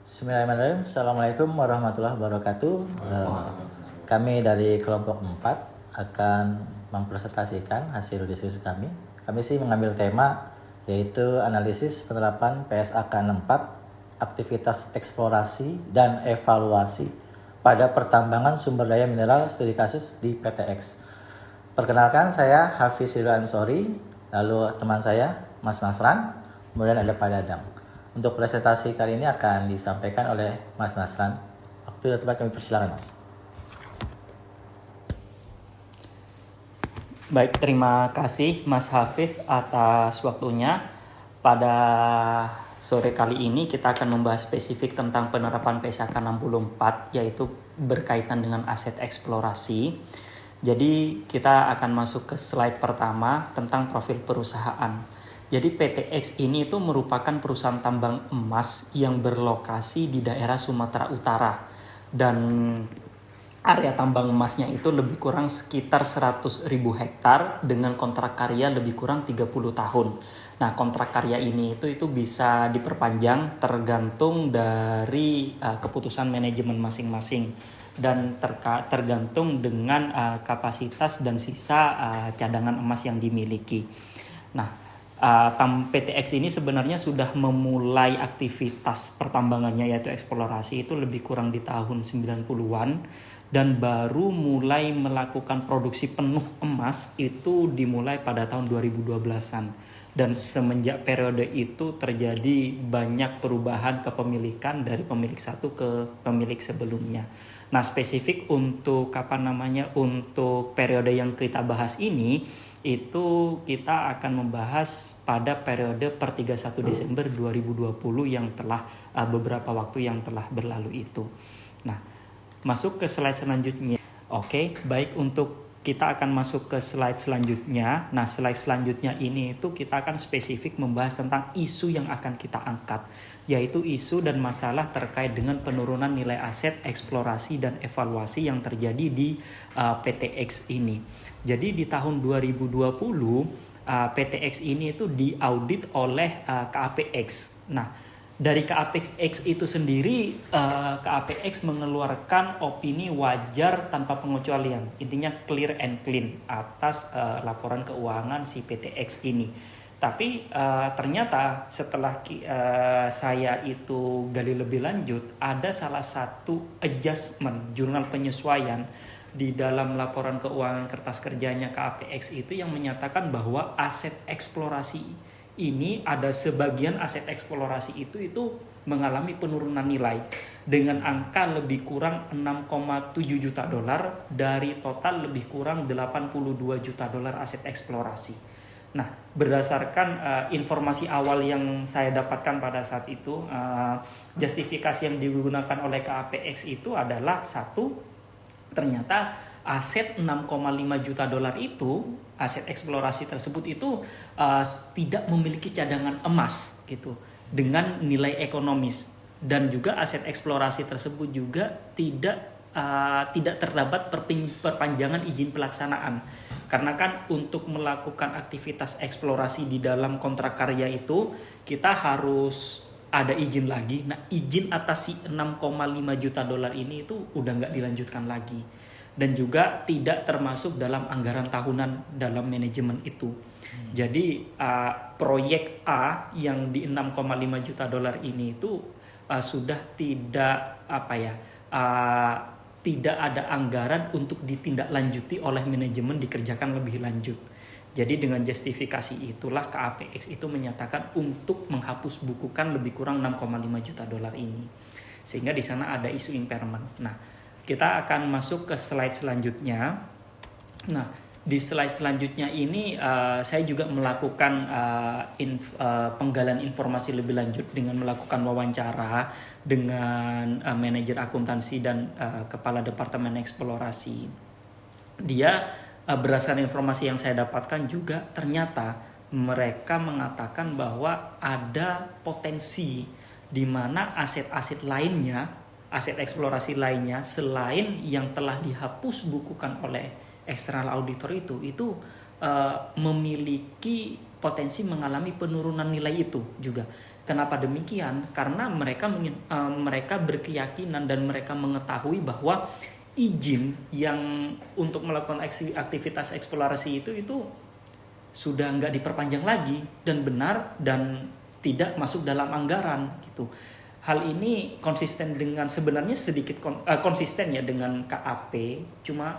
Bismillahirrahmanirrahim. Assalamualaikum warahmatullahi wabarakatuh. Kami dari kelompok 4 akan mempresentasikan hasil diskusi kami. Kami sih mengambil tema yaitu analisis penerapan PSAK 64, aktivitas eksplorasi dan evaluasi pada pertambangan sumber daya mineral studi kasus di PTX. Perkenalkan, saya Hafiz Ridho Ansori, lalu teman saya Mas Nasran, kemudian ada Pak Dadang. Untuk presentasi kali ini akan disampaikan oleh Mas Nasran. Waktu dan tempat kami persilakan, Mas. Baik, terima kasih Mas Hafiz atas waktunya. Pada sore kali ini kita akan membahas spesifik tentang penerapan PSAK 64, yaitu berkaitan dengan aset eksplorasi. Jadi kita akan masuk ke slide pertama tentang profil perusahaan. Jadi PTX ini itu merupakan perusahaan tambang emas yang berlokasi di daerah Sumatera Utara, dan area tambang emasnya itu lebih kurang sekitar 100.000 hektar dengan kontrak karya lebih kurang 30 tahun. Nah, kontrak karya ini itu bisa diperpanjang tergantung dari keputusan manajemen masing-masing dan tergantung dengan kapasitas dan sisa cadangan emas yang dimiliki. Nah, PTX ini sebenarnya sudah memulai aktivitas pertambangannya yaitu eksplorasi itu lebih kurang di tahun 90-an, dan baru mulai melakukan produksi penuh emas itu dimulai pada tahun 2012-an. Dan semenjak periode itu terjadi banyak perubahan kepemilikan dari pemilik satu ke pemilik sebelumnya. Nah, spesifik untuk untuk periode yang kita bahas ini, itu kita akan membahas pada periode per 31 Desember 2020 yang telah beberapa waktu yang telah berlalu itu. Nah, masuk ke slide selanjutnya. Oke, baik, untuk kita akan masuk ke slide selanjutnya. Nah, slide selanjutnya ini itu kita akan spesifik membahas tentang isu yang akan kita angkat, yaitu isu dan masalah terkait dengan penurunan nilai aset eksplorasi dan evaluasi yang terjadi di PTX ini. Jadi di tahun 2020 PTX ini itu diaudit oleh KAPX. Nah, dari KAPX itu sendiri, KAPX mengeluarkan opini wajar tanpa pengecualian, intinya clear and clean atas laporan keuangan si PTX ini. Tapi ternyata setelah saya itu gali lebih lanjut, ada salah satu adjustment, jurnal penyesuaian di dalam laporan keuangan kertas kerjanya KAPX itu yang menyatakan bahwa aset eksplorasi ini, ada sebagian aset eksplorasi itu mengalami penurunan nilai dengan angka lebih kurang 6,7 juta dolar dari total lebih kurang 82 juta dolar aset eksplorasi. Nah, berdasarkan informasi awal yang saya dapatkan pada saat itu, justifikasi yang digunakan oleh KAPX itu adalah satu, ternyata aset 6,5 juta dolar itu, aset eksplorasi tersebut itu tidak memiliki cadangan emas gitu dengan nilai ekonomis, dan juga aset eksplorasi tersebut juga tidak terdapat perpanjangan izin pelaksanaan. Karena kan untuk melakukan aktivitas eksplorasi di dalam kontrak karya itu kita harus ada izin lagi. Nah, izin atas si 6,5 juta dolar ini itu udah nggak dilanjutkan lagi, dan juga tidak termasuk dalam anggaran tahunan dalam manajemen itu. Jadi proyek A yang di 6,5 juta dolar ini itu sudah tidak ada anggaran untuk ditindaklanjuti oleh manajemen, dikerjakan lebih lanjut. Jadi dengan justifikasi itulah KAPX itu menyatakan untuk menghapus bukukan lebih kurang 6,5 juta dolar ini. Sehingga di sana ada isu impairment. Nah, kita akan masuk ke slide selanjutnya. Nah, di slide selanjutnya ini saya juga melakukan penggalian informasi lebih lanjut dengan melakukan wawancara dengan manajer akuntansi dan kepala departemen eksplorasi. Dia berdasarkan informasi yang saya dapatkan juga, ternyata mereka mengatakan bahwa ada potensi di mana aset-aset lainnya, aset eksplorasi lainnya selain yang telah dihapus bukukan oleh external auditor itu memiliki potensi mengalami penurunan nilai itu juga. Kenapa demikian? Karena mereka berkeyakinan dan mereka mengetahui bahwa izin yang untuk melakukan aktivitas eksplorasi itu sudah nggak diperpanjang lagi dan benar dan tidak masuk dalam anggaran gitu. Hal ini konsisten dengan sebenarnya sedikit konsisten ya dengan KAP, cuma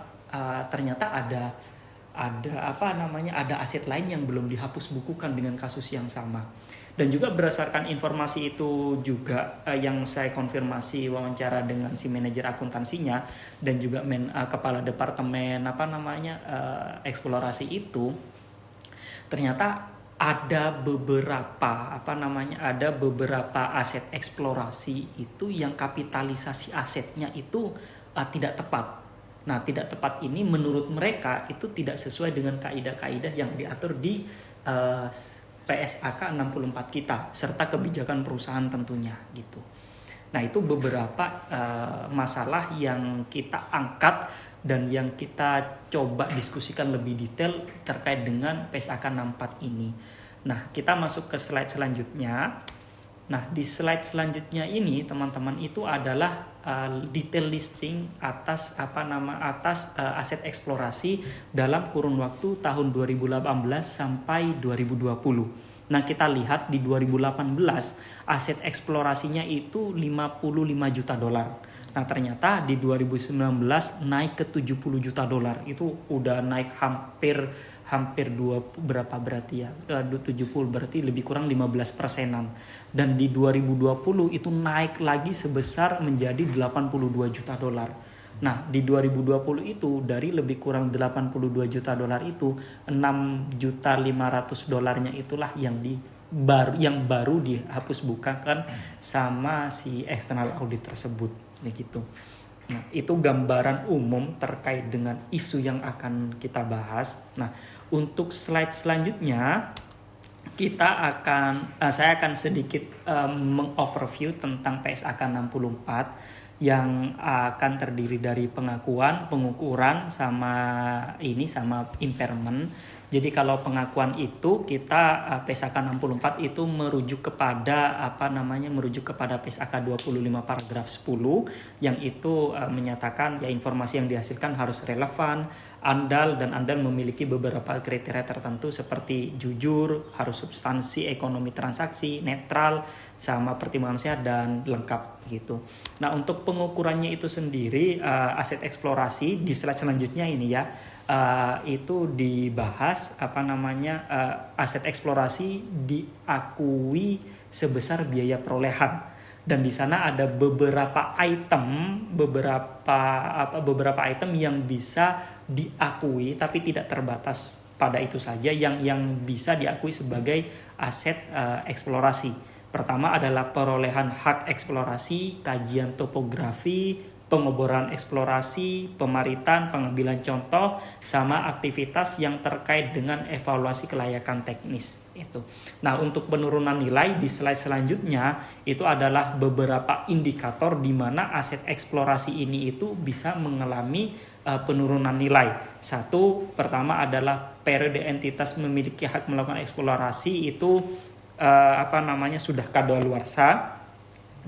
ternyata ada aset lain yang belum dihapus bukukan dengan kasus yang sama. Dan juga berdasarkan informasi itu juga yang saya konfirmasi wawancara dengan si manajer akuntansinya dan juga kepala departemen eksplorasi itu, ternyata ada beberapa aset eksplorasi itu yang kapitalisasi asetnya itu tidak tepat. Nah, tidak tepat ini menurut mereka itu tidak sesuai dengan kaidah-kaidah yang diatur di PSAK 64 kita serta kebijakan perusahaan tentunya gitu. Nah, itu beberapa masalah yang kita angkat dan yang kita coba diskusikan lebih detail terkait dengan PSAK 64 ini. Nah, kita masuk ke slide selanjutnya. Nah, di slide selanjutnya ini teman-teman itu adalah detail listing atas aset eksplorasi dalam kurun waktu tahun 2018 sampai 2020. Nah, kita lihat di 2018 aset eksplorasinya itu 55 juta dolar. Nah, ternyata di 2019 naik ke 70 juta dolar. Itu udah naik hampir 70 berarti lebih kurang 15%-an. Dan di 2020 itu naik lagi sebesar menjadi 82 juta dolar. Nah, di 2020 itu dari lebih kurang 82 juta dolar itu 6.500.000 dolarnya itulah yang baru dihapus bukakan sama si external audit tersebut ya gitu. Nah, itu gambaran umum terkait dengan isu yang akan kita bahas. Nah, untuk slide selanjutnya saya akan sedikit mengoverview tentang PSAK 64 yang akan terdiri dari pengakuan, pengukuran sama impairment. Jadi kalau pengakuan itu kita PSAK 64 itu merujuk kepada PSAK 25 paragraf 10 yang itu menyatakan ya informasi yang dihasilkan harus relevan, andal memiliki beberapa kriteria tertentu seperti jujur, harus substansi ekonomi transaksi, netral, sama pertimbangan sehat dan lengkap gitu. Nah, untuk pengukurannya itu sendiri aset eksplorasi di slide selanjutnya ini ya itu dibahas aset eksplorasi diakui sebesar biaya perolehan. Dan di sana ada beberapa item yang bisa diakui tapi tidak terbatas pada itu saja yang bisa diakui sebagai aset eksplorasi. Pertama adalah perolehan hak eksplorasi, kajian topografi, pengeboran eksplorasi, pemaritan, pengambilan contoh, sama aktivitas yang terkait dengan evaluasi kelayakan teknis itu. Nah, untuk penurunan nilai di slide selanjutnya itu adalah beberapa indikator di mana aset eksplorasi ini itu bisa mengalami penurunan nilai. Pertama adalah periode entitas memiliki hak melakukan eksplorasi itu sudah kadaluarsa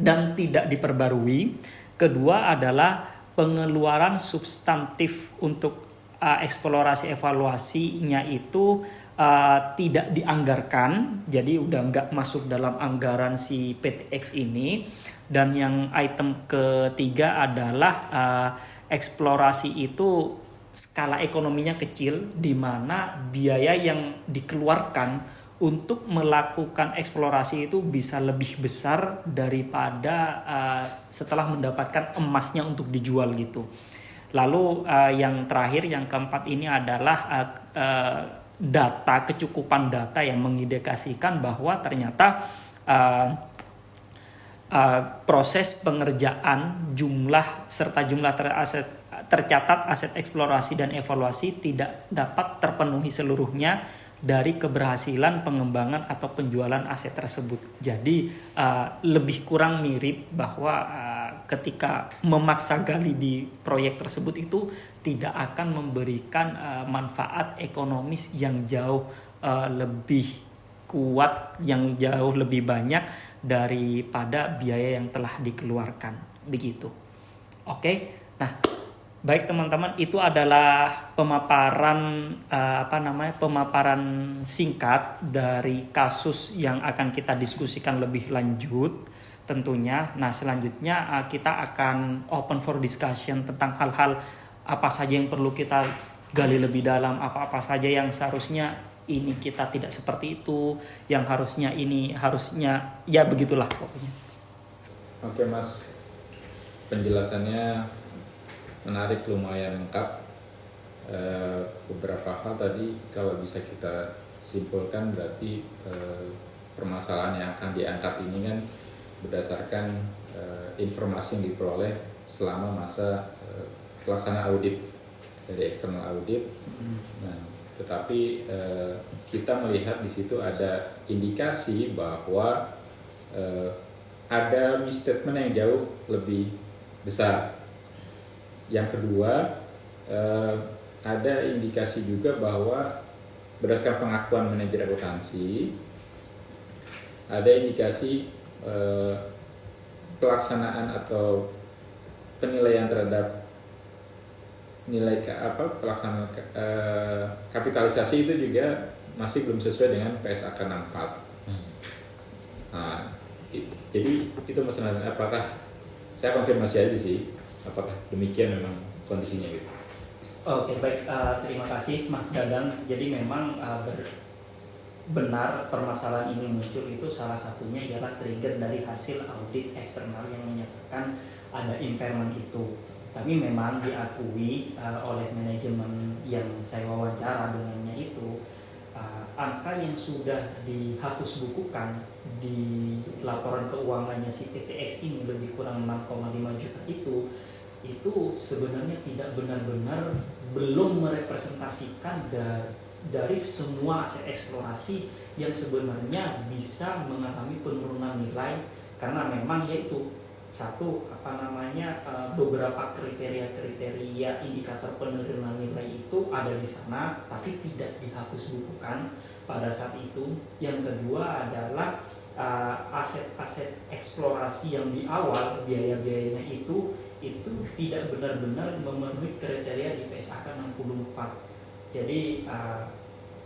dan tidak diperbarui. Kedua adalah pengeluaran substantif untuk eksplorasi evaluasinya itu tidak dianggarkan, jadi udah nggak masuk dalam anggaran si PTX ini. Dan yang item ketiga adalah eksplorasi itu skala ekonominya kecil, di mana biaya yang dikeluarkan untuk melakukan eksplorasi itu bisa lebih besar daripada setelah mendapatkan emasnya untuk dijual gitu. Lalu yang terakhir, yang keempat ini adalah kecukupan data yang mengindikasikan bahwa ternyata proses pengerjaan jumlah tercatat aset eksplorasi dan evaluasi tidak dapat terpenuhi seluruhnya dari keberhasilan pengembangan atau penjualan aset tersebut. Jadi lebih kurang mirip bahwa ketika memaksa gali di proyek tersebut itu tidak akan memberikan manfaat ekonomis yang jauh lebih kuat, yang jauh lebih banyak daripada biaya yang telah dikeluarkan, begitu. Oke. Nah, baik teman-teman, itu adalah pemaparan pemaparan singkat dari kasus yang akan kita diskusikan lebih lanjut tentunya. Nah, selanjutnya kita akan open for discussion tentang hal-hal apa saja yang perlu kita gali lebih dalam, apa-apa saja yang seharusnya ini kita tidak seperti itu, yang harusnya ini harusnya, ya begitulah pokoknya. Oke Mas, penjelasannya menarik, lumayan lengkap. Beberapa hal tadi kalau bisa kita simpulkan berarti permasalahan yang akan diangkat ini kan berdasarkan informasi yang diperoleh selama masa pelaksanaan audit dari eksternal audit. Nah, tetapi kita melihat di situ ada indikasi bahwa ada misstatement yang jauh lebih besar. Yang kedua, ada indikasi juga bahwa berdasarkan pengakuan manajer akuntansi, ada indikasi pelaksanaan atau penilaian terhadap nilai pelaksanaan kapitalisasi itu juga masih belum sesuai dengan PSAK 64. Nah, jadi itu masalahnya. Apakah saya konfirmasi aja sih, apakah demikian memang kondisinya gitu? Oke, baik, terima kasih Mas Dadang. Jadi memang benar permasalahan ini muncul itu salah satunya ialah trigger dari hasil audit eksternal yang menyatakan ada impairment itu. Tapi memang diakui oleh manajemen yang saya wawancara dengannya itu, angka yang sudah dihapus bukukan di laporan keuangannya si PTX ini lebih kurang 6,5 juta itu sebenarnya tidak benar-benar belum merepresentasikan dari semua aset eksplorasi yang sebenarnya bisa mengalami penurunan nilai, karena memang yaitu beberapa kriteria indikator penurunan nilai itu ada di sana tapi tidak dihapus bukukan pada saat itu. Yang kedua adalah aset-aset eksplorasi yang di awal biaya-biayanya itu tidak benar-benar memenuhi kriteria di PSAK 64. Jadi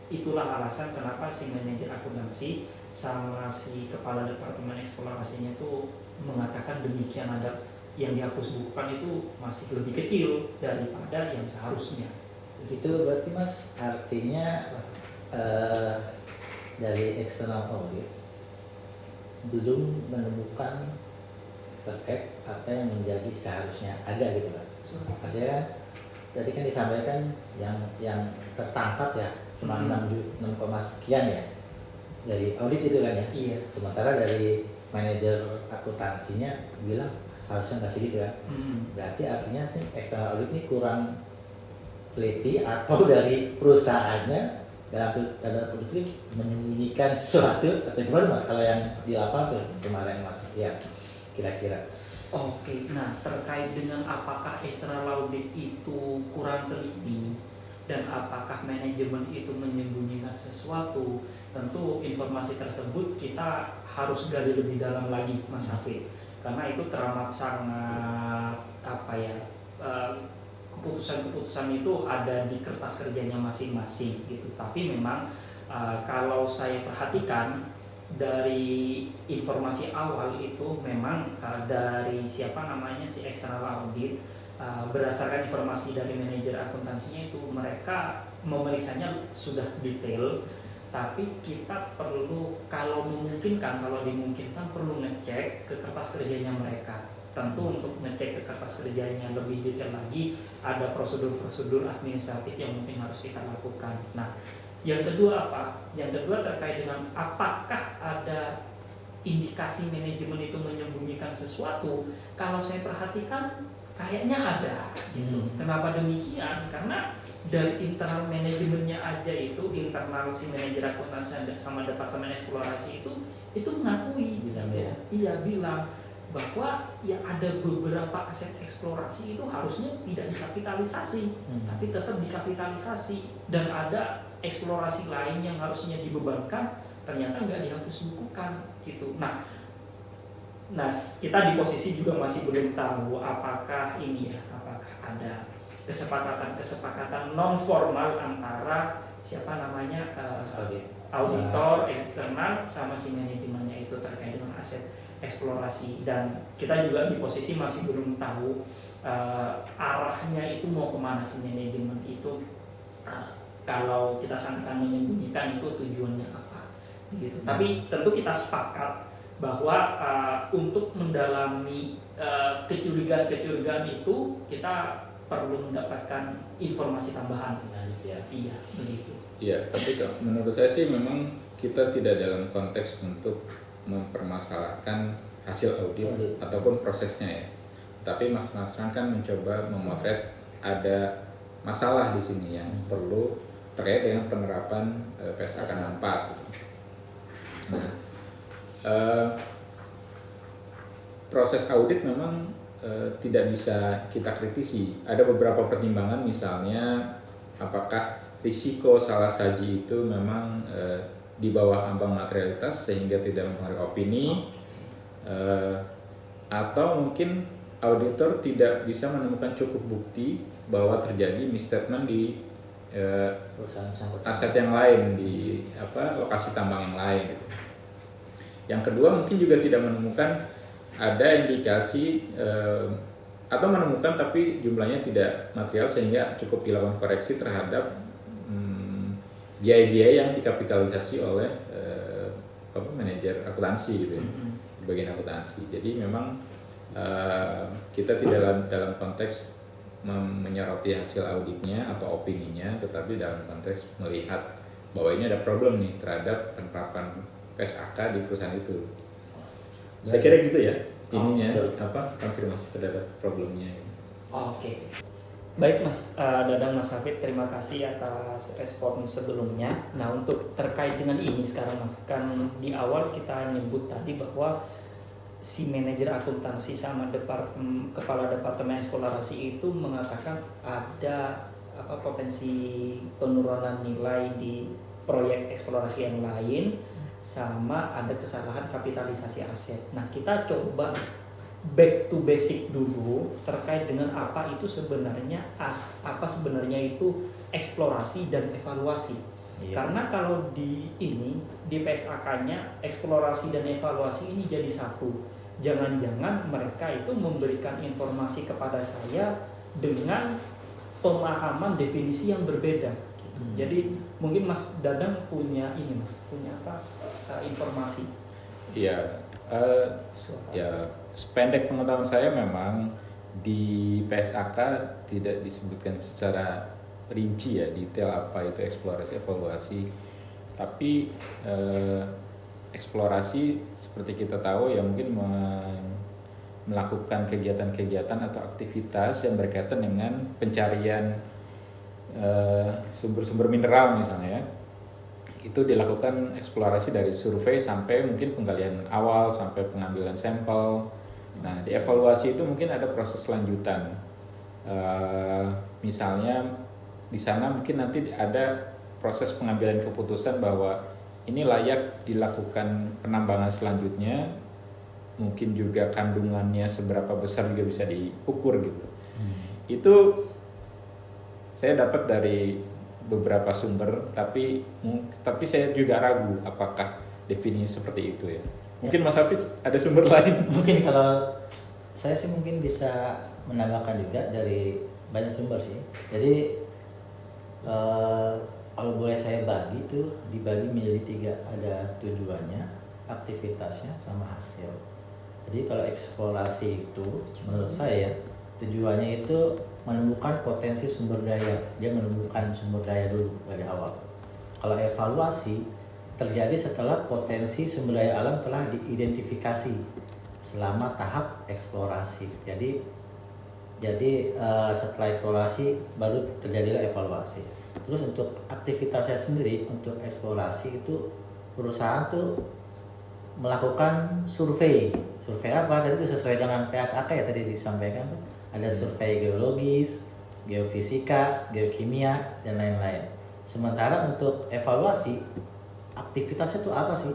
itulah alasan kenapa si manajer akuntansi sama si kepala departemen eksplorasinya itu mengatakan demikian, ada yang dihapus bukukan itu masih lebih kecil daripada yang seharusnya. Begitu berarti Mas, artinya dari external audit belum menemukan terkait apa yang menjadi seharusnya ada gitu kan. Artinya kan tadi kan disampaikan yang tertangkap ya cuma 6 sekian ya dari audit itu kan ya. Iya. Sementara dari manajer akuntansinya bilang harusnya nggak segitu kan. Berarti artinya sih eksternal audit ini kurang teliti atau dari perusahaannya dalam kutip menyembunyikan sesuatu atau gimana Mas kalau yang di lapangan tuh kemarin Mas ya kira-kira. Oke, nah terkait dengan apakah eksternal audit itu kurang teliti dan apakah manajemen itu menyembunyikan sesuatu, tentu informasi tersebut kita harus gali lebih dalam lagi Mas Hafid, karena itu teramat sangat keputusan-keputusan itu ada di kertas kerjanya masing-masing gitu. Tapi memang kalau saya perhatikan dari informasi awal itu memang dari si eksternal audit, berdasarkan informasi dari manajer akuntansinya itu mereka memeriksanya sudah detail, tapi kita perlu kalau dimungkinkan perlu ngecek ke kertas kerjanya mereka. Tentu untuk ngecek ke kertas kerjanya lebih detail lagi ada prosedur-prosedur administratif yang mungkin harus kita lakukan. Nah, yang kedua apa? Yang kedua terkait dengan apakah ada indikasi manajemen itu menyembunyikan sesuatu. Kalau saya perhatikan kayaknya ada gitu. Kenapa demikian? Karena dari internal manajemennya aja itu, internal si manajer akuntansi sama departemen eksplorasi itu mengakui Bilang gitu. ya. Iya, bilang bahwa ya ada beberapa aset eksplorasi itu harusnya tidak dikapitalisasi, tapi tetap dikapitalisasi, dan ada eksplorasi lain yang harusnya dibebankan ternyata nggak dihapus bukukan gitu. Nah, kita di posisi juga masih belum tahu apakah apakah ada kesepakatan non formal antara siapa namanya auditor eksternal sama si manajemennya itu terkait dengan aset eksplorasi, dan kita juga di posisi masih belum tahu arahnya itu mau kemana si manajemen itu. Kalau kita sangka menyembunyikan itu tujuannya apa gitu. Tapi tentu kita sepakat bahwa untuk mendalami kecurigaan itu kita perlu mendapatkan informasi tambahan. Iya, begitu. Iya, tapi menurut saya sih memang kita tidak dalam konteks untuk mempermasalahkan hasil audit ataupun prosesnya ya. Tapi Mas Nasran kan mencoba memotret ada masalah di sini yang perlu terkait dengan penerapan PSAK 64. Nah, proses audit memang tidak bisa kita kritisi. Ada beberapa pertimbangan, misalnya apakah risiko salah saji itu memang di bawah ambang materialitas sehingga tidak mempengaruhi opini, atau mungkin auditor tidak bisa menemukan cukup bukti bahwa terjadi misstatement di aset yang lain, di lokasi tambang yang lain. Yang kedua, mungkin juga tidak menemukan ada indikasi atau menemukan tapi jumlahnya tidak material sehingga cukup dilakukan koreksi terhadap biaya-biaya yang dikapitalisasi oleh manajer akuntansi gitu ya, di bagian akuntansi. Jadi memang kita tidak dalam konteks menyoroti hasil auditnya atau opininya, tetapi dalam konteks melihat bahwa ini ada problem nih terhadap penerapan PSAK di perusahaan itu. Saya kira gitu ya ininya, konfirmasi terhadap problemnya. Oke. Baik Mas Dadang, Mas Hafid, terima kasih atas respon sebelumnya. Nah, untuk terkait dengan ini sekarang Mas, kan di awal kita nyebut tadi bahwa si manajer akuntansi sama kepala departemen eksplorasi itu mengatakan ada potensi penurunan nilai di proyek eksplorasi yang lain, sama ada kesalahan kapitalisasi aset. Nah, kita coba back to basic dulu terkait dengan apa sebenarnya itu eksplorasi dan evaluasi. Iya. Karena kalau di PSAK-nya eksplorasi dan evaluasi ini jadi satu. Jangan-jangan mereka itu memberikan informasi kepada saya dengan pemahaman definisi yang berbeda. Gitu. Jadi mungkin Mas Dadang punya informasi. Iya. Sependek pengetahuan saya memang di PSAK tidak disebutkan secara rinci ya detail apa itu eksplorasi evaluasi, tapi eksplorasi seperti kita tahu ya mungkin melakukan kegiatan-kegiatan atau aktivitas yang berkaitan dengan pencarian sumber-sumber mineral misalnya ya. Itu dilakukan eksplorasi dari survei sampai mungkin penggalian awal sampai pengambilan sampel. Nah, di evaluasi itu mungkin ada proses lanjutan. Misalnya di sana mungkin nanti ada proses pengambilan keputusan bahwa ini layak dilakukan penambangan selanjutnya. Mungkin juga kandungannya seberapa besar juga bisa diukur gitu. Itu saya dapat dari beberapa sumber, tapi saya juga ragu apakah definisi seperti itu ya. Mungkin Mas Hafiz ada sumber lain. Mungkin kalau saya sih mungkin bisa menambahkan juga dari banyak sumber sih. Jadi kalau boleh saya bagi itu dibagi menjadi 3, ada tujuannya, aktivitasnya, sama hasil. Jadi kalau eksplorasi itu menurut saya tujuannya itu menemukan potensi sumber daya. Dia menemukan sumber daya dulu dari awal. Kalau evaluasi terjadi setelah potensi sumber daya alam telah diidentifikasi selama tahap eksplorasi. Jadi setelah eksplorasi baru terjadilah evaluasi. Terus untuk aktivitasnya sendiri, untuk eksplorasi itu perusahaan tuh melakukan survei. Survei apa? Tadi itu sesuai dengan PSAK ya tadi disampaikan tuh. Ada survei geologis, geofisika, geokimia, dan lain-lain. Sementara untuk evaluasi aktivitasnya tuh apa sih?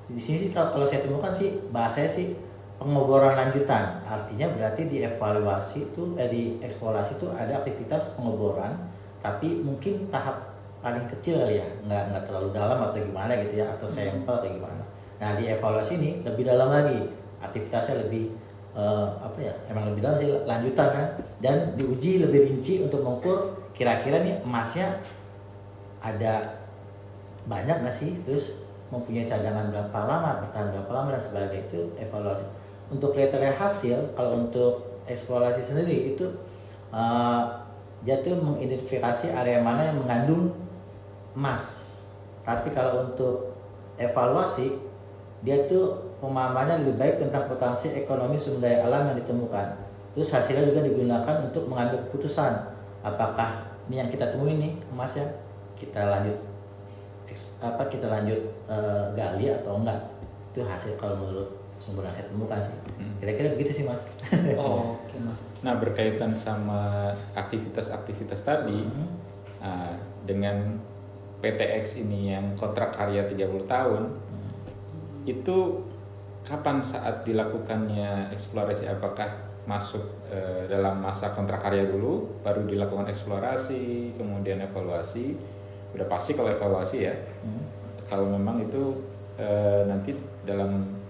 Di sini sih kalau saya temukan sih bahasanya sih pengeboran lanjutan. Artinya berarti di evaluasi tuh di eksplorasi tuh ada aktivitas pengeboran, tapi mungkin tahap paling kecil kali ya, nggak terlalu dalam atau gimana gitu ya, atau sampel atau gimana. Nah di evaluasi ini lebih dalam lagi, aktivitasnya lebih apa ya, emang lebih dalam sih, lanjutan kan, dan diuji lebih rinci untuk mengukur kira-kira nih emasnya ada banyak nggak sih, terus mempunyai cadangan berapa lama, bertahan berapa lama, dan sebagainya. Itu evaluasi. Untuk kriteria hasil, kalau untuk eksplorasi sendiri itu dia tuh mengidentifikasi area mana yang mengandung emas. Tapi kalau untuk evaluasi, dia tuh pemahamannya lebih baik tentang potensi ekonomi sumber daya alam yang ditemukan. Terus hasilnya juga digunakan untuk mengambil keputusan apakah ini yang kita temui nih emasnya, kita lanjut gali atau enggak. Itu hasil kalau menurut sumber yang saya temukan sih. Kira-kira begitu sih Mas. Oke Mas. Nah, berkaitan sama aktivitas-aktivitas tadi, dengan PTX ini yang kontrak karya 30 tahun, itu kapan saat dilakukannya eksplorasi? Apakah masuk dalam masa kontrak karya dulu, baru dilakukan eksplorasi, kemudian evaluasi? Udah pasti kalau evaluasi ya. Kalau memang itu nanti dalam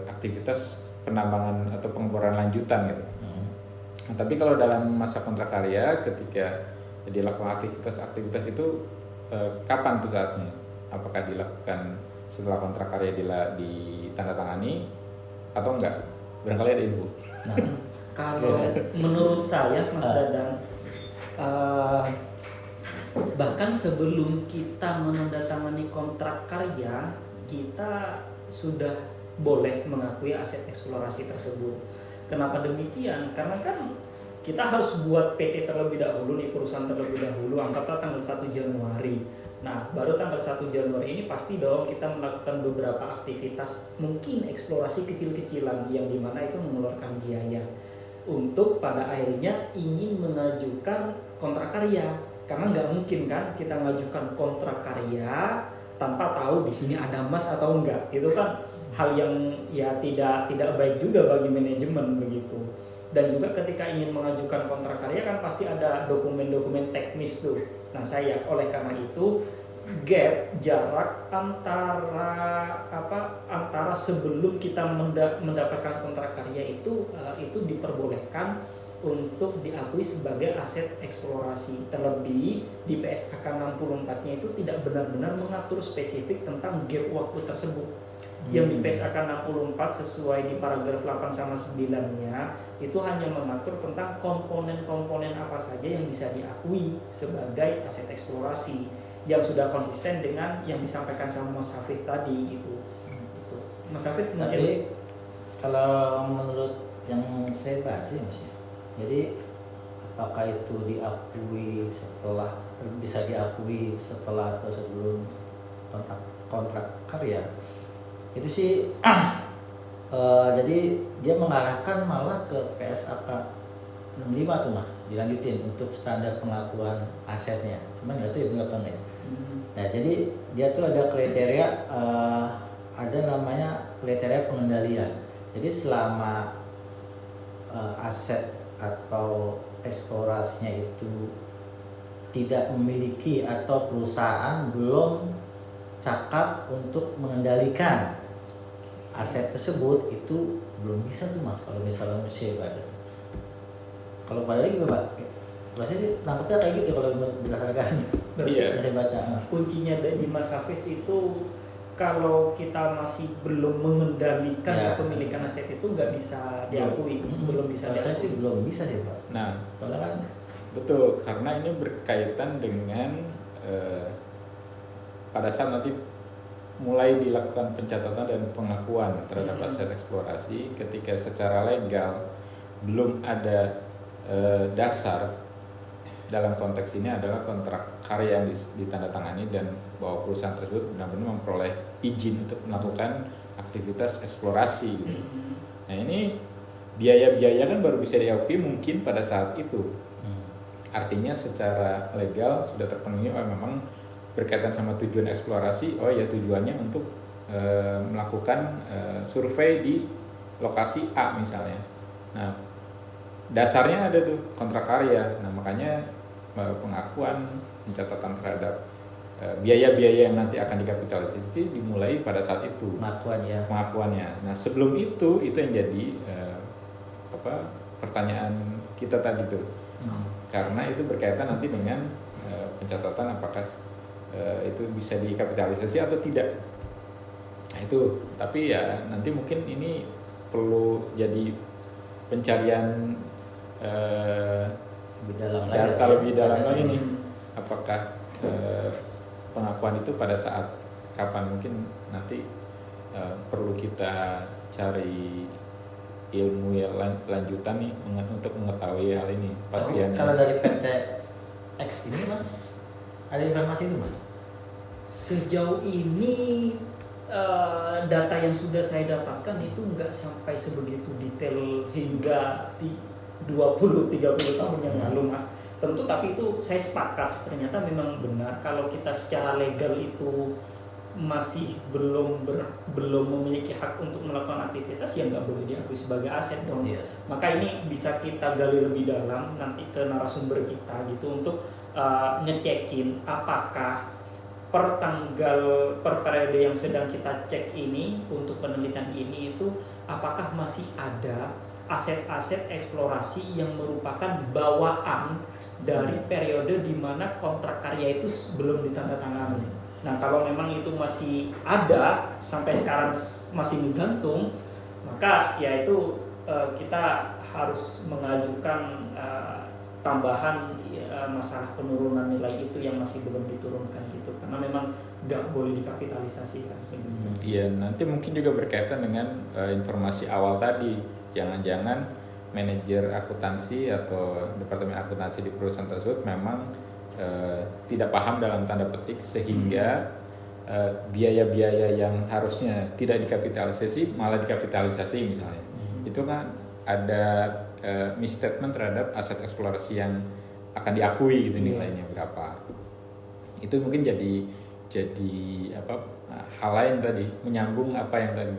aktivitas penambangan atau pengeboran lanjutan gitu. Nah, tapi kalau dalam masa kontrak karya, ketika dilakukan aktivitas itu kapan tuh saatnya? Apakah dilakukan setelah kontrak karya ditandatangani atau enggak? Barangkali ada info. Nah, kalau menurut saya Mas Dadang, bahkan sebelum kita menandatangani kontrak karya, kita sudah boleh mengakui aset eksplorasi tersebut. Kenapa demikian? Karena kan kita harus buat PT terlebih dahulu nih, perusahaan terlebih dahulu, anggaplah tanggal 1 Januari. Nah, baru tanggal 1 Januari ini pasti dong kita melakukan beberapa aktivitas, mungkin eksplorasi kecil-kecilan yang dimana itu mengeluarkan biaya untuk pada akhirnya ingin mengajukan kontrak karya. Karena nggak mungkin kan kita mengajukan kontrak karya tanpa tahu di sini ada emas atau enggak. Itu kan hal yang ya tidak baik juga bagi manajemen begitu. Dan juga ketika ingin mengajukan kontrak karya kan pasti ada dokumen-dokumen teknis tuh. Nah, oleh karena itu jarak antara sebelum kita mendapatkan kontrak karya itu diperbolehkan untuk diakui sebagai aset eksplorasi. Terlebih di PSAK 64-nya itu tidak benar-benar mengatur spesifik tentang gap waktu tersebut. Yang di PSAK 64 sesuai di paragraf 8 sama 9-nya itu hanya mengatur tentang komponen-komponen apa saja yang bisa diakui sebagai aset eksplorasi, yang sudah konsisten dengan yang disampaikan sama Mas Hafid tadi gitu. Mas Hafid mungkin. Tapi kalau menurut yang saya baca Mas, jadi apakah itu bisa diakui setelah atau sebelum kontrak karya? Itu sih jadi dia mengarahkan malah ke PSAK 65 tuh mah, dilanjutin untuk standar pengakuan asetnya. Cuman nggak tahu itu apa enggak ya. Nah, jadi dia tuh ada kriteria, ada namanya kriteria pengendalian. Jadi selama aset atau eksplorasinya itu tidak memiliki atau perusahaan belum cakap untuk mengendalikan aset tersebut, itu belum bisa tuh Mas kalau misalnya share bahasa. Kalau pada lagi Pak, bahasa sih nangkepnya kayak gitu kalau berdasarkan saya baca. Kuncinya dari Mas Hafid itu kalau kita masih belum mengendalikan kepemilikan aset itu nggak bisa diakui, belum bisa diakui. Saya sih belum bisa sih Pak. Nah, soalnya kan betul, karena ini berkaitan dengan pada saat nanti mulai dilakukan pencatatan dan pengakuan terhadap aset eksplorasi, ketika secara legal belum ada dasar. Dalam konteks ini adalah kontrak karya yang ditandatangani dan bahwa perusahaan tersebut benar-benar memperoleh izin untuk melakukan aktivitas eksplorasi. Nah, ini biaya-biaya kan baru bisa diakui mungkin pada saat itu. Artinya secara legal sudah terpenuhi memang berkaitan sama tujuan eksplorasi, oh ya tujuannya untuk melakukan survei di lokasi A misalnya. Nah, dasarnya ada tuh kontrak karya. Nah, makanya pengakuan pencatatan terhadap biaya-biaya yang nanti akan dikapitalisasi dimulai pada saat itu. Pengakuannya. Nah, sebelum itu yang jadi pertanyaan kita tadi tuh. Karena itu berkaitan nanti dengan pencatatan apakah itu bisa dikapitalisasi atau tidak. Nah, itu. Tapi ya nanti mungkin ini perlu jadi pencarian data lebih dalam lagi nih. Apakah pengakuan itu pada saat kapan, mungkin nanti perlu kita cari ilmu yang lanjutan nih untuk mengetahui hal ini pastinya. Kalau dari PT X ini Mas ada informasi itu Mas? Sejauh ini data yang sudah saya dapatkan itu nggak sampai sebegitu detail hingga 20-30 tahun yang lalu Mas. Tentu, tapi itu saya sepakat, ternyata memang benar kalau kita secara legal itu masih belum memiliki hak untuk melakukan aktivitas, yang nggak boleh diakui sebagai aset dong. Maka ini bisa kita gali lebih dalam nanti ke narasumber kita gitu untuk ngecekin apakah per periode yang sedang kita cek ini untuk penelitian ini itu apakah masih ada aset-aset eksplorasi yang merupakan bawaan dari periode di mana kontrak karya itu belum ditandatangani. Nah, kalau memang itu masih ada sampai sekarang masih menggantung, maka ya itu kita harus mengajukan tambahan masalah penurunan nilai itu yang masih belum diturunkan gitu, karena memang nggak boleh dikapitalisasikan. Iya, nanti mungkin juga berkaitan dengan informasi awal tadi, jangan-jangan manajer akuntansi atau departemen akuntansi di perusahaan tersebut memang tidak paham dalam tanda petik sehingga biaya-biaya yang harusnya tidak dikapitalisasi malah dikapitalisasi misalnya. Itu kan ada misstatement terhadap aset eksplorasi yang akan diakui gitu nilainya berapa. Itu mungkin jadi hal lain tadi, menyambung apa yang tadi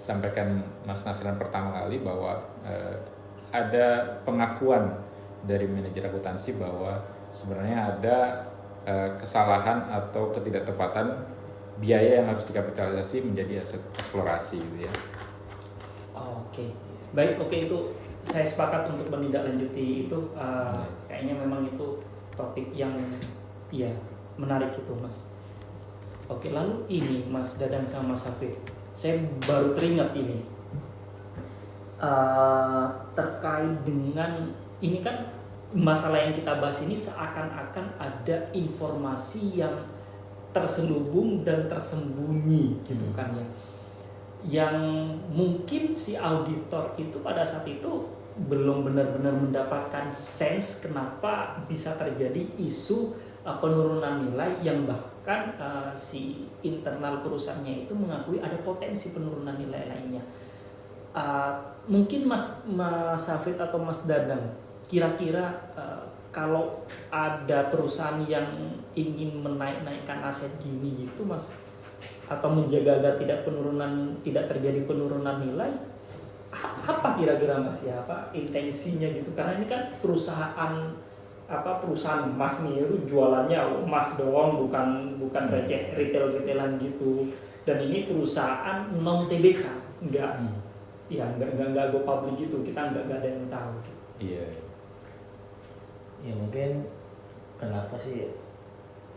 disampaikan Mas Nasran pertama kali bahwa ada pengakuan dari manajer akuntansi bahwa sebenarnya ada kesalahan atau ketidaktepatan biaya yang harus dikapitalisasi menjadi aset eksplorasi gitu ya. Oke. Baik, itu saya sepakat untuk menindaklanjuti itu. Kayaknya memang itu topik yang menarik itu Mas. Oke, lalu ini Mas Dadang sama Mas Hafid, saya baru teringat ini terkait dengan ini kan masalah yang kita bahas ini seakan-akan ada informasi yang terselubung dan tersembunyi gitu kan ya, yang mungkin si auditor itu pada saat itu belum benar-benar mendapatkan sense kenapa bisa terjadi isu penurunan nilai yang bahkan si internal perusahaannya itu mengakui ada potensi penurunan nilai lainnya. Mungkin Mas Hafid atau Mas Dadang, kira-kira kalau ada perusahaan yang ingin menaikkan aset gini gitu Mas, atau menjaga agar tidak terjadi penurunan nilai, apa kira-kira Mas ya, intensinya gitu? Karena ini kan perusahaan emas nih, itu jualannya emas doang, bukan retailan gitu, dan ini perusahaan non TBK, nggak go public gitu, kita nggak ada yang tahu. Iya. Ya mungkin kenapa sih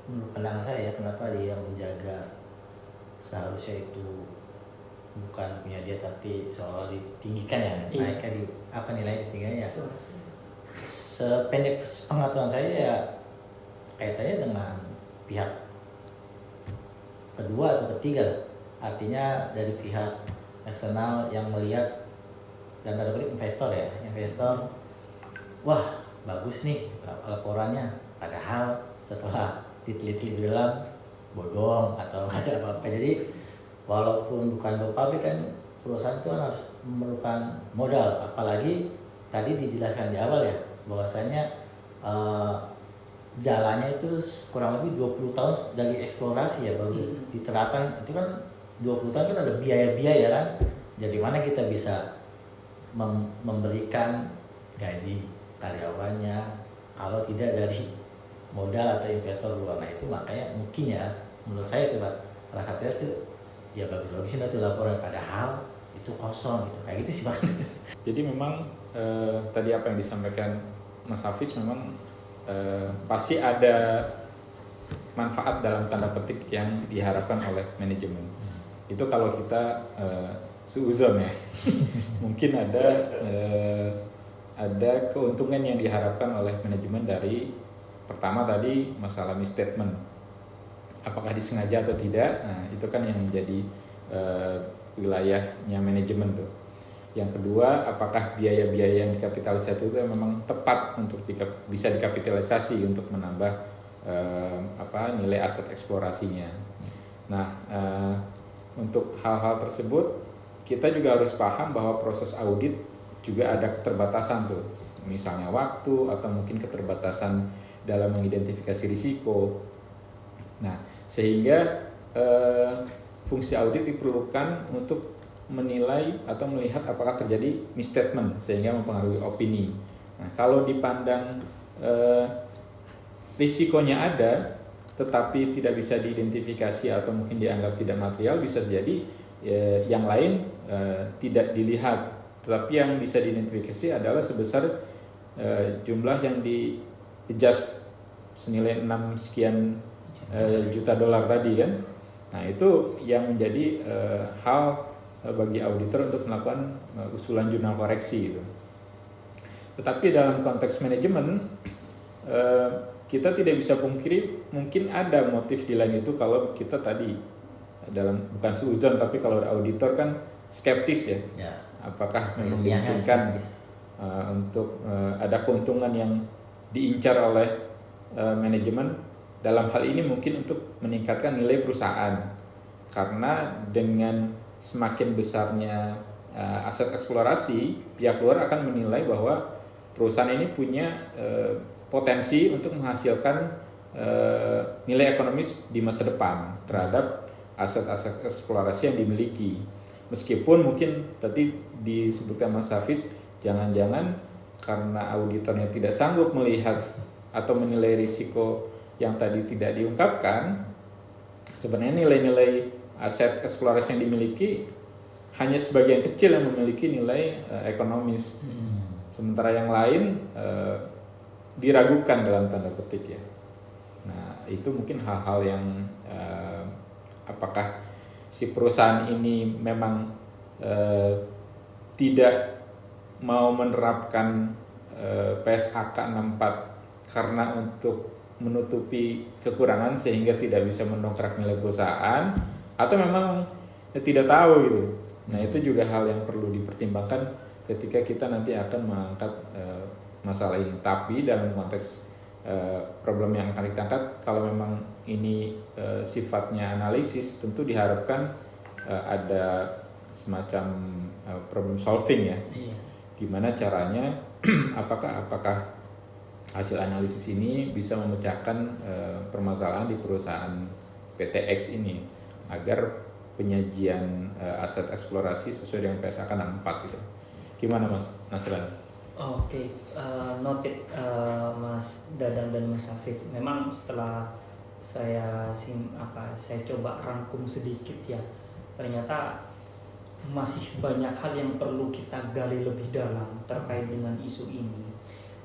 menurut pandangan saya kenapa dia menjaga, seharusnya itu bukan punya dia tapi seolah ditinggikan ya, naiknya di nilai ditinggikan ya. Sependek pengetahuan saya ya kaitannya dengan pihak kedua atau ketiga, artinya dari pihak eksternal yang melihat, dan ada investor, wah bagus nih laporannya, padahal setelah diteliti bilang bodong atau ada apa-apa. Jadi walaupun bukan go public kan, perusahaan itu kan harus memerlukan modal, apalagi tadi dijelaskan di awal ya bahwasanya jalannya itu kurang lebih 20 tahun dari eksplorasi ya baru diterapkan. Itu kan 20 tahun kan ada biaya-biaya kan. Jadi mana kita bisa memberikan gaji karyawannya kalau tidak dari modal atau investor luar. Nah itu makanya mungkin ya menurut saya itu Pak, salah satunya itu ya bagus-bagusin itu laporan, padahal itu kosong gitu, kayak gitu sih Pak. Jadi memang tadi apa yang disampaikan Mas Hafiz memang pasti ada manfaat dalam tanda petik yang diharapkan oleh manajemen. Itu kalau kita suuzon ya. Mungkin ada keuntungan yang diharapkan oleh manajemen dari pertama tadi masalah misstatement. Apakah disengaja atau tidak? Nah, itu kan yang menjadi wilayahnya manajemen tuh. Yang kedua, apakah biaya-biaya yang dikapitalisasi itu memang tepat untuk bisa dikapitalisasi untuk menambah nilai aset eksplorasinya. Nah, untuk hal-hal tersebut kita juga harus paham bahwa proses audit juga ada keterbatasan tuh, misalnya waktu atau mungkin keterbatasan dalam mengidentifikasi risiko. Nah, sehingga fungsi audit diperlukan untuk menilai atau melihat apakah terjadi misstatement sehingga mempengaruhi opini. Nah, kalau dipandang risikonya ada tetapi tidak bisa diidentifikasi atau mungkin dianggap tidak material, bisa jadi yang lain tidak dilihat, tetapi yang bisa diidentifikasi adalah sebesar jumlah yang di adjust senilai 6 sekian juta dolar tadi kan. Nah, itu yang menjadi hal bagi auditor untuk melakukan usulan jurnal koreksi gitu. Tetapi dalam konteks manajemen kita tidak bisa pungkiri mungkin ada motif di lain itu kalau kita tadi dalam bukan suudzon tapi kalau auditor kan skeptis ya. Apakah memungkinkan untuk ada keuntungan yang diincar oleh manajemen dalam hal ini mungkin untuk meningkatkan nilai perusahaan, karena dengan semakin besarnya aset eksplorasi, pihak luar akan menilai bahwa perusahaan ini punya potensi untuk menghasilkan nilai ekonomis di masa depan terhadap aset-aset eksplorasi yang dimiliki. Meskipun mungkin tadi disebutkan Mas Hafiz, jangan-jangan karena auditornya tidak sanggup melihat atau menilai risiko yang tadi tidak diungkapkan, sebenarnya nilai-nilai aset eksplorasi yang dimiliki hanya sebagian kecil yang memiliki nilai ekonomis, sementara yang lain diragukan dalam tanda petik ya. Nah, itu mungkin hal-hal yang apakah si perusahaan ini memang tidak mau menerapkan PSAK 64 karena untuk menutupi kekurangan sehingga tidak bisa mendongkrak nilai perusahaan, atau memang tidak tahu gitu. Nah, itu juga hal yang perlu dipertimbangkan ketika kita nanti akan mengangkat masalah ini. Tapi dalam konteks problem yang akan kita angkat, kalau memang ini sifatnya analisis, tentu diharapkan ada semacam problem solving ya. Gimana caranya apakah hasil analisis ini bisa memecahkan permasalahan di perusahaan PTX ini agar penyajian aset eksplorasi sesuai dengan PSAK 64 gitu. Gimana Mas Nasran? Oke, noted Mas Dadang dan Mas Hafiz. Memang setelah saya coba rangkum sedikit ya, ternyata masih banyak hal yang perlu kita gali lebih dalam terkait dengan isu ini.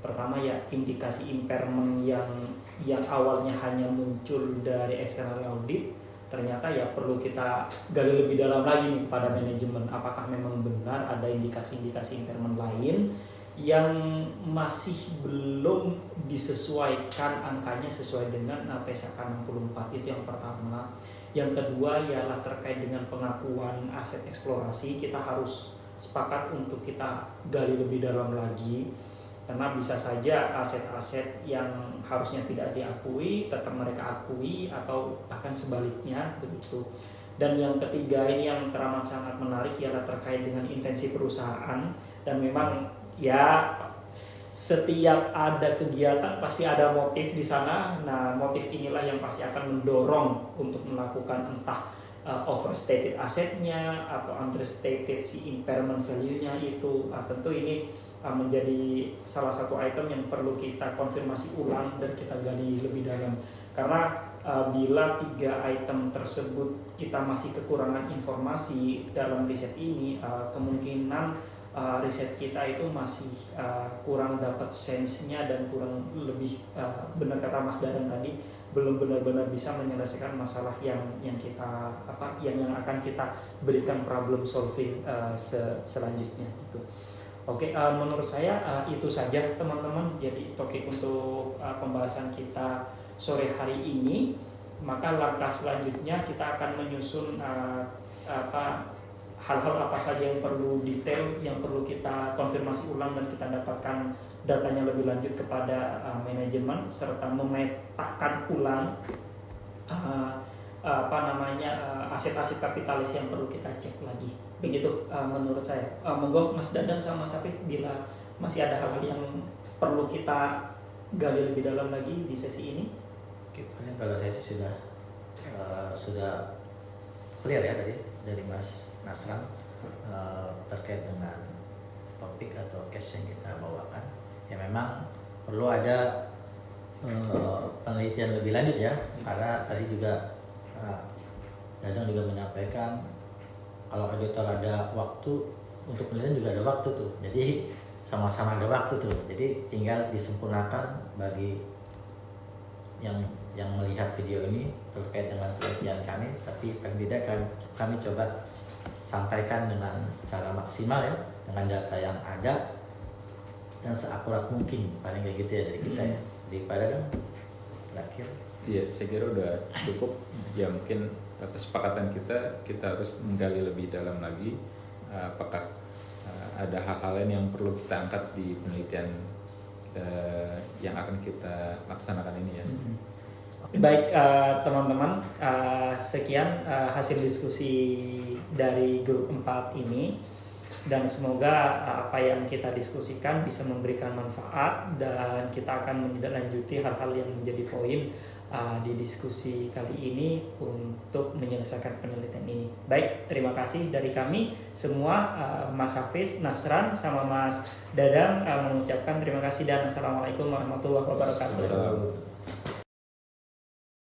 Pertama ya, indikasi impairment yang awalnya hanya muncul dari external audit, ternyata ya perlu kita gali lebih dalam lagi nih pada manajemen. Apakah memang benar ada indikasi-indikasi impairment lain yang masih belum disesuaikan angkanya sesuai dengan PSAK 64, itu yang pertama. Yang kedua ialah terkait dengan pengakuan aset eksplorasi. Kita harus sepakat untuk kita gali lebih dalam lagi, karena bisa saja aset-aset yang harusnya tidak diakui tetap mereka akui, atau bahkan sebaliknya begitu. Dan yang ketiga ini yang teramat sangat menarik ialah terkait dengan intensi perusahaan. Dan memang ya setiap ada kegiatan pasti ada motif di sana. Nah, motif inilah yang pasti akan mendorong untuk melakukan entah overstated asetnya atau understated si impairment value-nya itu. Tentu ini menjadi salah satu item yang perlu kita konfirmasi ulang dan kita gali lebih dalam. Karena bila 3 item tersebut kita masih kekurangan informasi dalam riset ini, kemungkinan riset kita itu masih kurang dapat sense-nya dan kurang lebih, benar kata Mas Dadang tadi, belum benar-benar bisa menyelesaikan masalah yang kita yang akan kita berikan problem solving selanjutnya gitu. Oke, menurut saya itu saja teman-teman, jadi topik untuk pembahasan kita sore hari ini. Maka langkah selanjutnya kita akan menyusun hal-hal apa saja yang perlu detail, yang perlu kita konfirmasi ulang dan kita dapatkan datanya lebih lanjut kepada manajemen, serta memetakan ulang aset-aset kapitalis yang perlu kita cek lagi. Begitu menurut saya. Monggo Mas Dadang sama Mas Hafid, bila masih ada hal-hal yang perlu kita gali lebih dalam lagi di sesi ini. Oke, kalau saya sih sudah clear ya tadi dari Mas Nasran terkait dengan topik atau case yang kita bawakan. Ya memang perlu ada penelitian lebih lanjut ya, karena tadi juga Dadang juga menyampaikan kalau auditor ada waktu untuk penelitian juga ada waktu tuh, jadi sama-sama ada waktu tuh, jadi tinggal disempurnakan bagi yang melihat video ini terkait dengan penelitian kami, tapi paling tidak kami coba sampaikan dengan cara maksimal ya, dengan data yang ada dan seakurat mungkin, paling kayak gitu ya dari kita ya. Daripada kan terakhir. Iya, saya kira udah cukup. Ya mungkin kesepakatan kita harus menggali lebih dalam lagi apakah ada hal-hal lain yang perlu kita angkat di penelitian yang akan kita laksanakan ini ya. Baik teman-teman, sekian hasil diskusi dari grup 4 ini, dan semoga apa yang kita diskusikan bisa memberikan manfaat dan kita akan menindaklanjuti hal-hal yang menjadi poin di diskusi kali ini untuk menyelesaikan penelitian ini. Baik, terima kasih dari kami semua, Mas Hafid, Nasran, sama Mas Dadang, mengucapkan terima kasih dan assalamualaikum warahmatullahi wabarakatuh. Assalamualaikum.